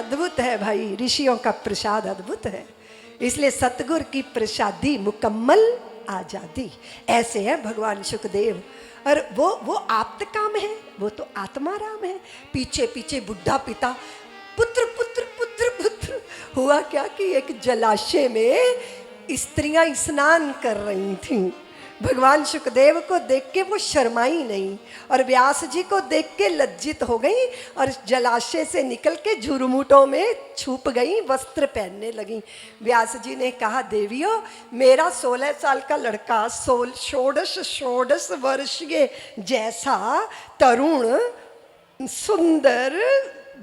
अद्भुत है भाई, ऋषियों का प्रसाद अद्भुत है। इसलिए सतगुर की प्रसादी मुकम्मल आजादी। ऐसे है भगवान सुखदेव। और वो आप्त काम है, वो तो आत्मा राम है। पीछे पीछे बुढ़ा पिता, पुत्र पुत्र पुत्र पुत्र। हुआ क्या कि एक जलाशय में स्त्रियां स्नान कर रही थीं। भगवान सुखदेव को देख के वो शर्माई नहीं और व्यास जी को देख के लज्जित हो गई और जलाशय से निकल के झुरमुटों में छुप गई, वस्त्र पहनने लगी। व्यास जी ने कहा, देवियों, मेरा 16 साल का लड़का, षोडश वर्षीय जैसा तरुण सुंदर,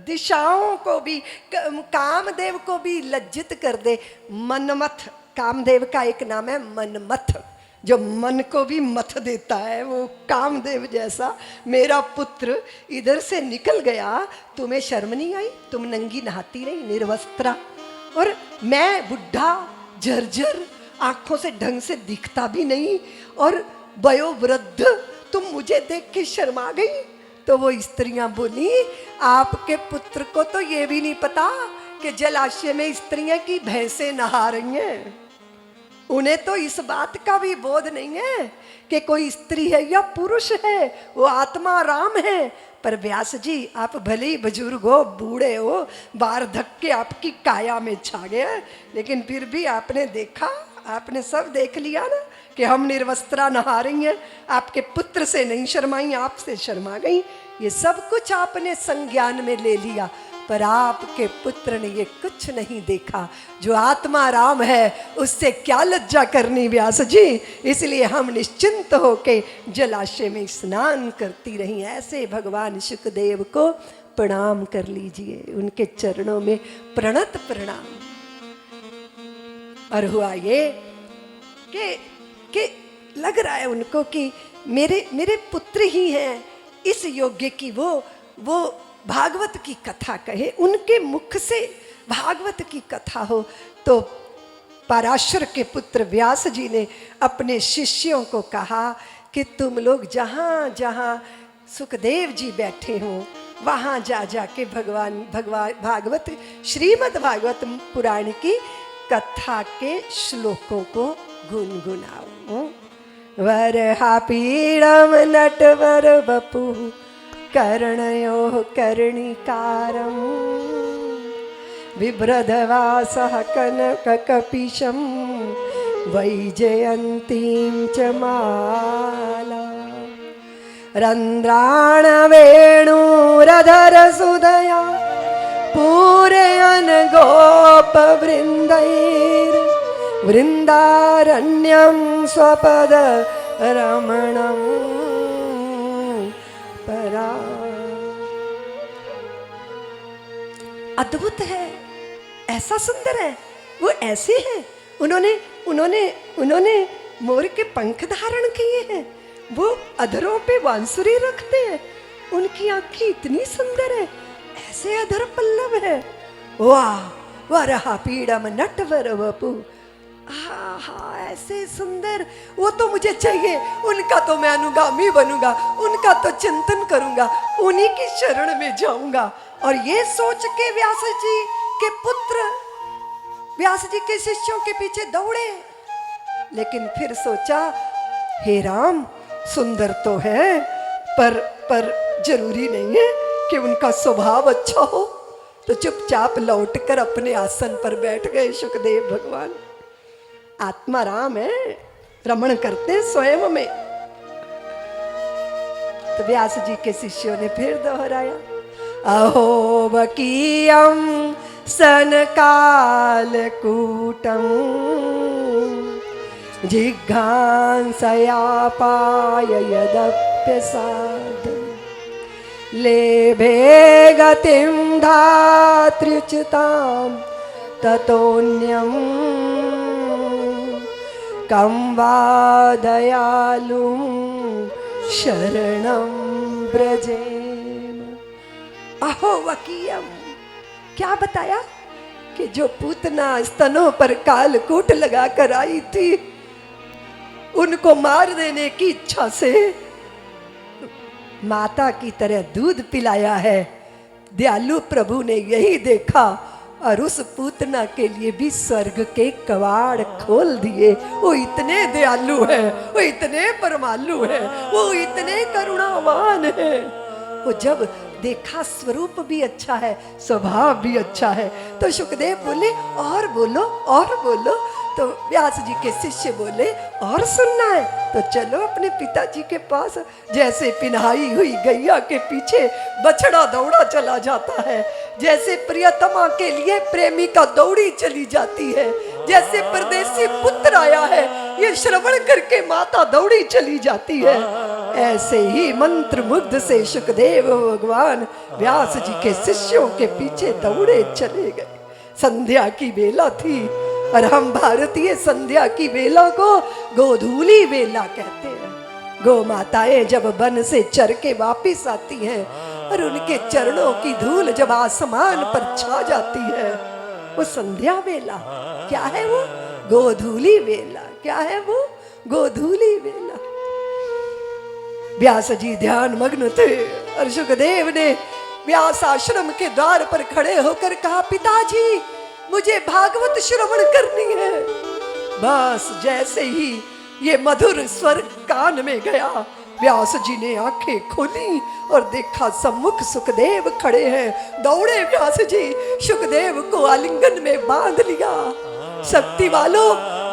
दिशाओं को भी, कामदेव को भी लज्जित कर दे। मनमथ, कामदेव का एक नाम है मनमथ, जो मन को भी मथ देता है, वो कामदेव जैसा मेरा पुत्र इधर से निकल गया। तुम्हें शर्म नहीं आई? तुम नंगी नहाती रही, निर्वस्त्रा, और मैं बुढ़ा जर्जर, आंखों से ढंग से दिखता भी नहीं, और वयोवृद्ध, तुम मुझे देख के शर्मा गई। तो वो स्त्रियां बोली, आपके पुत्र को तो ये भी नहीं पता कि जलाशय में स्त्रियां की भैंसें नहा रही हैं। उन्हें तो इस बात का भी बोध नहीं है कि कोई स्त्री है या पुरुष है, वो आत्मा राम है। पर व्यास जी, आप भले ही बुजुर्ग हो, बूढ़े हो, वार्धक्य आपकी काया में छा गया, लेकिन फिर भी आपने देखा, आपने सब देख लिया ना कि हम निर्वस्त्रा नहा रही हैं। आपके पुत्र से नहीं शर्माई, आपसे शर्मा गई। ये सब कुछ आपने संज्ञान में ले लिया, पर आपके पुत्र ने ये कुछ नहीं देखा। जो आत्मा राम है उससे क्या लज्जा करनी व्यास जी। इसलिए हम निश्चिंत होके जलाशय में स्नान करती रही। ऐसे भगवान सुखदेव को प्रणाम कर लीजिए, उनके चरणों में प्रणत प्रणाम। और हुआ ये कि लग रहा है उनको कि मेरे पुत्र ही हैं इस योग्य की वो भागवत की कथा कहे, उनके मुख से भागवत की कथा हो। तो पराशर के पुत्र व्यास जी ने अपने शिष्यों को कहा कि तुम लोग जहाँ जहाँ सुखदेव जी बैठे हों, वहाँ जा जा के भगवान भागवत, श्रीमद् भागवत पुराण की कथा के श्लोकों को गुनगुनाओ। वरहापीडं नटवर वपु कर्णयोः कर्णिकारं बिभ्रधवासः कनककपिशं वैजयन्तीं च माला रन्ध्राणवेणुरधरसुधया पूरयन् गोपवृन्दैर्वृन्दारण्यं स्वपदरमणम् अद्भुत है, ऐसा सुंदर है, वो ऐसे हैं। उन्होंने मोर के पंख धारण किए हैं, वो अधरों पे बांसुरी रखते हैं, उनकी आंखें इतनी सुंदर है, ऐसे अधर पल्लव है। वाह, वरहा पीड़म नटवर वपु, हाँ ऐसे सुंदर, वो तो मुझे चाहिए, उनका तो मैं अनुगामी बनूंगा, उनका तो चिंतन करूंगा, उन्हीं की शरण में जाऊंगा। और ये सोच के व्यास जी के पुत्र व्यास जी के शिष्यों के पीछे दौड़े, लेकिन फिर सोचा, हे राम, सुंदर तो है, पर जरूरी नहीं है कि उनका स्वभाव अच्छा हो। तो चुपचाप लौटकर अपने आसन पर बैठ गए सुखदेव भगवान। आत्मा राम है, रमण करते स्वयं में। तो व्यास जी के शिष्यों ने फिर दोहराया, अहो वकीयं सनकालकूटं जिघांसयापाय यदप्यसाद लेभे गतिं धात्र्युचितां ततोऽन्यं कं वा दयालुं शरणं ब्रजेम। अहो वकीयम, क्या बताया कि जो पूतना स्तनों पर कालकूट लगाकर आई थी, उनको मार देने की इच्छा से माता की तरह दूध पिलाया है, दयालु प्रभु ने यही देखा और उस पूतना के लिए भी स्वर्ग के कवाड़ खोल दिए। वो इतने दयालु है, वो इतने परमालु है, वो इतने करुणावान है। वो जब देखा स्वरूप भी अच्छा है, स्वभाव भी अच्छा है, तो सुखदेव बोले और बोलो और बोलो। तो व्यास जी के शिष्य बोले और सुनना है तो चलो अपने पिताजी के पास। जैसे पिन्हाई हुई गैया के पीछे बछड़ा दौड़ा चला जाता है, जैसे प्रियतमा के लिए प्रेमिका दौड़ी चली जाती है, जैसे परदेसी पुत्र आया है ये श्रवण करके माता दौड़ी चली जाती है, ऐसे ही मंत्र मुग्ध से सुखदेव भगवान व्यास जी के शिष्यों के पीछे दौड़े चले गए। संध्या की बेला थी और हम भारतीय संध्या की बेला को गोधूली बेला कहते हैं। गौ माताएं जब वन से चर के वापिस आती हैं और उनके चरणों की धूल जब आसमान पर छा जाती है, वो संध्या बेला। क्या है वो? गोधूली बेला। क्या है वो? गोधूली बेला। व्यास जी ध्यान मग्न थे और सुखदेव ने व्यास आश्रम के द्वार पर खड़े होकर कहा, पिताजी मुझे भागवत श्रवण करनी है। बस जैसे ही ये मधुर स्वर कान में गया, व्यास जी ने आंखें खोली और देखा सम्मुख सुखदेव खड़े हैं। दौड़े व्यास जी सुखदेव को आलिंगन में बांध लिया। शक्ति वालों,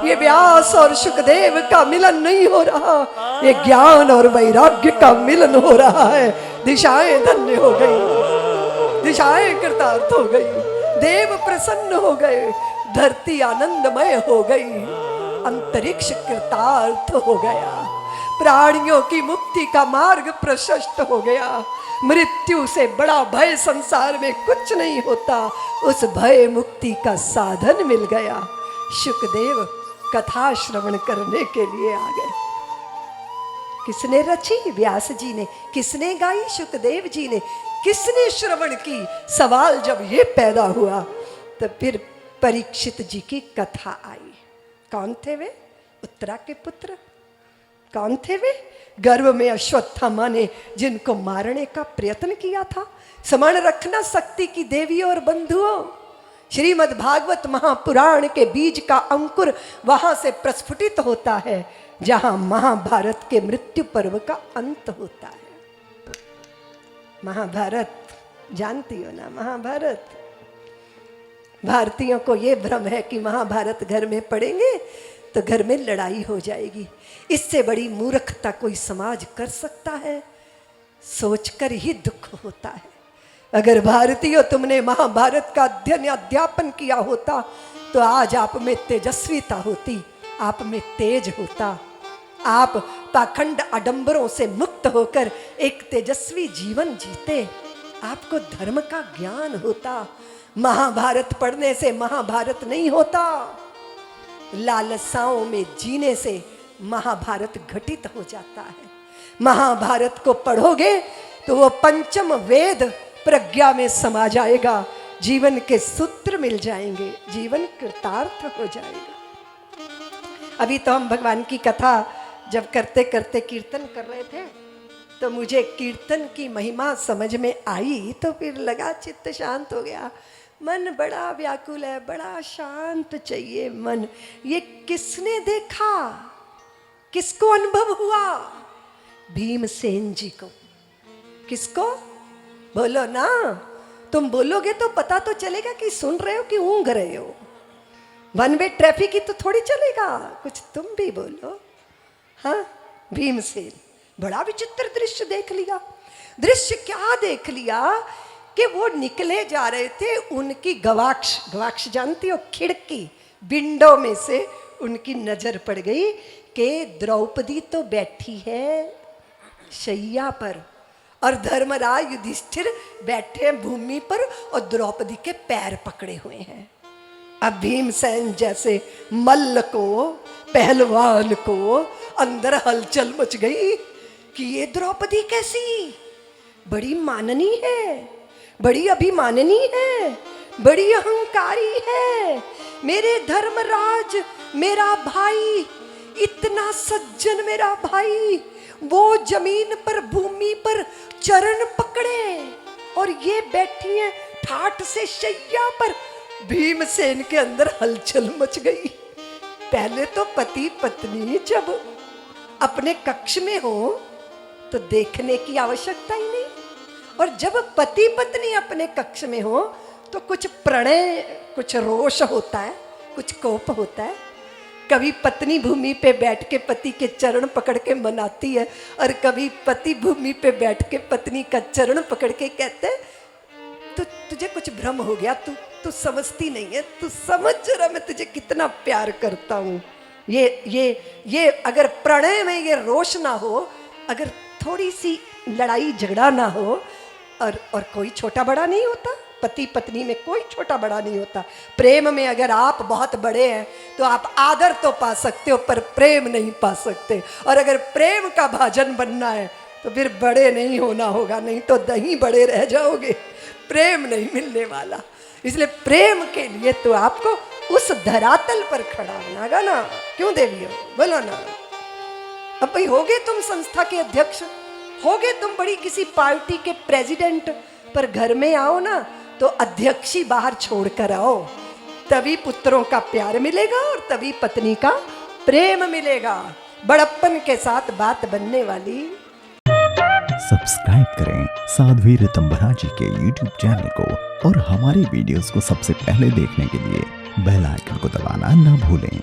ये व्यास और सुखदेव का मिलन नहीं हो रहा, ये ज्ञान और वैराग्य का मिलन हो रहा है। दिशाएं धन्य हो गई, दिशाएं कृतार्थ हो गई, देव प्रसन्न हो गए, धरती आनंदमय हो गई, अंतरिक्ष कृतार्थ हो गया, प्राणियों की मुक्ति का मार्ग प्रशस्त हो गया। मृत्यु से बड़ा भय संसार में कुछ नहीं होता, उस भय मुक्ति का साधन मिल गया। सुखदेव कथा श्रवण करने के लिए आ गए। किसने रची? व्यास जी ने। किसने गाई? सुखदेव जी ने। किसने श्रवण की? सवाल जब ये पैदा हुआ तो फिर परीक्षित जी की कथा आई। कौन थे वे? उत्तरा के पुत्र। कौन थे वे? गर्भ में अश्वत्थामा ने जिनको मारने का प्रयत्न किया था। स्मरण रखना शक्ति की देवी और बंधुओं, श्रीमद् भागवत महापुराण के बीज का अंकुर वहां से प्रस्फुटित होता है जहां महाभारत के मृत्यु पर्व का अंत होता है। महाभारत जानती हो ना? महाभारत, भारतीयों को ये भ्रम है कि महाभारत घर में पढ़ेंगे तो घर में लड़ाई हो जाएगी। इससे बड़ी मूर्खता कोई समाज कर सकता है? सोचकर ही दुख होता है। अगर भारतीयों तुमने महाभारत का अध्ययन अध्यापन किया होता तो आज आप में तेजस्विता होती, आप में तेज होता, आप पाखंड आडंबरों से मुक्त होकर एक तेजस्वी जीवन जीते, आपको धर्म का ज्ञान होता। महाभारत पढ़ने से महाभारत नहीं होता, लालसाओं में जीने से महाभारत घटित हो जाता है। महाभारत को पढ़ोगे तो वो पंचम वेद प्रज्ञा में समा जाएगा, जीवन के सूत्र मिल जाएंगे, जीवन कृतार्थ हो जाएगा। अभी तो हम भगवान की कथा जब करते करते कीर्तन कर रहे थे तो मुझे कीर्तन की महिमा समझ में आई, तो फिर लगा चित्त शांत हो गया। मन बड़ा व्याकुल है, बड़ा शांत चाहिए मन। ये किसने देखा? किसको अनुभव हुआ? भीमसेन जी को। किसको? बोलो ना, तुम बोलोगे तो पता तो चलेगा कि सुन रहे हो कि ऊँघ रहे हो। वन वे ट्रैफिक ही तो थोड़ी चलेगा, कुछ तुम भी बोलो। हाँ, भीमसेन। बड़ा विचित्र दृश्य देख लिया। दृश्य क्या देख लिया कि वो निकले जा रहे थे, उनकी गवाक्ष, गवाक्ष जानती हो? खिड़की, विंडो में से उनकी नजर पड़ गई कि द्रौपदी तो बैठी है शैया पर और धर्मराज युधिष्ठिर बैठे भूमि पर और द्रौपदी के पैर पकड़े हुए हैं। अब भीमसेन जैसे मल्ल को, पहलवान को अंदर हलचल मच गई कि ये द्रौपदी कैसी? बड़ी माननी है, बड़ी अभिमाननी है, बड़ी अहंकारी है। मेरे धर्मराज, मेरा भाई, इतना सज्जन मेरा भाई, वो जमीन पर, भूमि पर चरण पकड़े और और ये बैठी हैं ठाठ से शैया पर। भीमसेन के अंदर हलचल मच गई। पहले तो पति पत्नी जब अपने कक्ष में हो तो देखने की आवश्यकता ही नहीं, और जब पति पत्नी अपने कक्ष में हो तो कुछ प्रणय, कुछ रोष होता है, कुछ कोप होता है। कभी पत्नी भूमि पे बैठ के पति के चरण पकड़ के मनाती है, और कभी पति भूमि पे बैठ के पत्नी का चरण पकड़ के कहते हैं तो तुझे कुछ भ्रम हो गया, तू समझती नहीं है, तू समझ जरा मैं तुझे कितना प्यार करता हूँ। ये अगर प्रणय में ये रोष ना हो, अगर थोड़ी सी लड़ाई झगड़ा ना हो, और कोई छोटा बड़ा नहीं होता, पति पत्नी में कोई छोटा बड़ा नहीं होता। प्रेम में अगर आप बहुत बड़े हैं तो आप आदर तो पा सकते हो, पर प्रेम नहीं पा सकते। और अगर प्रेम का भाजन बनना है तो फिर बड़े नहीं होना होगा, नहीं तो दही बड़े रह जाओगे, प्रेम नहीं मिलने वाला। इसलिए प्रेम के लिए तो आपको उस धरातल पर खड़ा होना ना। क्यों देवियों, बोलो ना। अब भाई होगे तुम संस्था के अध्यक्ष, होगे तुम बड़ी किसी पार्टी के प्रेसिडेंट, पर घर में आओ ना तो अध्यक्षी बाहर छोड़कर आओ, तभी पुत्रों का प्यार मिलेगा और तभी पत्नी का प्रेम मिलेगा। बड़प्पन के साथ बात बनने वाली। सब्सक्राइब करें साध्वी ऋतंभरा जी के YouTube चैनल को, और हमारी वीडियोस को सबसे पहले देखने के लिए बेल आइकन को दबाना न भूलें।